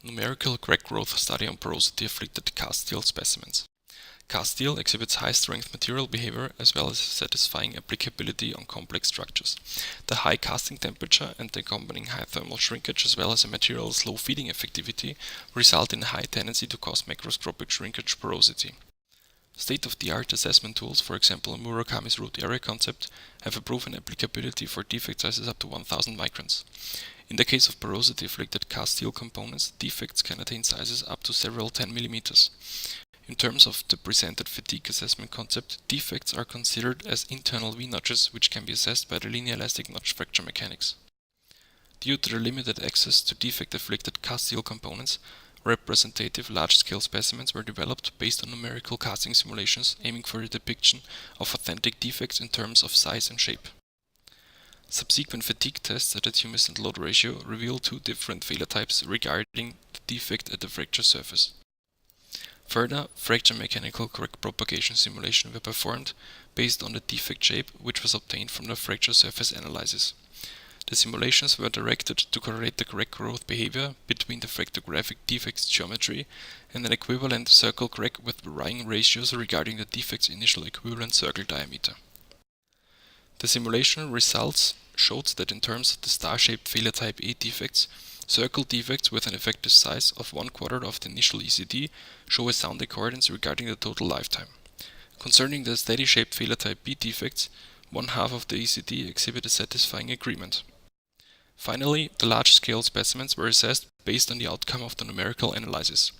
Numerical crack growth study on porosity afflicted cast steel specimens. Cast steel exhibits high-strength material behavior as well as satisfying applicability on complex structures. The high casting temperature and the accompanying high thermal shrinkage as well as a material's low feeding effectivity result in a high tendency to cause macroscopic shrinkage porosity. State-of-the-art assessment tools, for example Murakami's root area concept, have a proven applicability for defect sizes up to 1000 microns. In the case of porosity-afflicted cast steel components, defects can attain sizes up to several 10 mm. In terms of the presented fatigue assessment concept, defects are considered as internal V-notches which can be assessed by the linear elastic notch fracture mechanics. Due to the limited access to defect-afflicted cast steel components, representative large-scale specimens were developed based on numerical casting simulations aiming for the depiction of authentic defects in terms of size and shape. Subsequent fatigue tests at a tumescent load ratio reveal two different failure types regarding the defect at the fracture surface. Further, fracture mechanical crack propagation simulations were performed based on the defect shape which was obtained from the fracture surface analysis. The simulations were directed to correlate the crack growth behavior between the fractographic defect's geometry and an equivalent circle crack with varying ratios regarding the defect's initial equivalent circle diameter. The simulation results showed that in terms of the star-shaped failure type A defects, circle defects with an effective size of 1/4 of the initial ECD show a sound accordance regarding the total lifetime. Concerning the steady-shaped failure type B defects, 1/2 of the ECD exhibit a satisfying agreement. Finally, the large-scale specimens were assessed based on the outcome of the numerical analysis.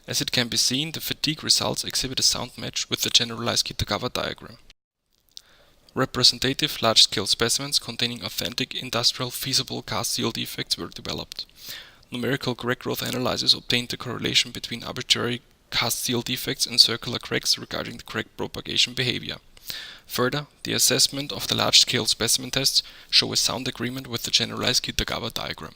As it can be seen, the fatigue results exhibit a sound match with the generalized Kitagawa diagram. Representative large-scale specimens containing authentic industrial feasible cast steel defects were developed. Numerical crack growth analysis obtained the correlation between arbitrary cast steel defects and circular cracks regarding the crack propagation behavior. Further, the assessment of the large-scale specimen tests show a sound agreement with the generalized Kitagawa diagram.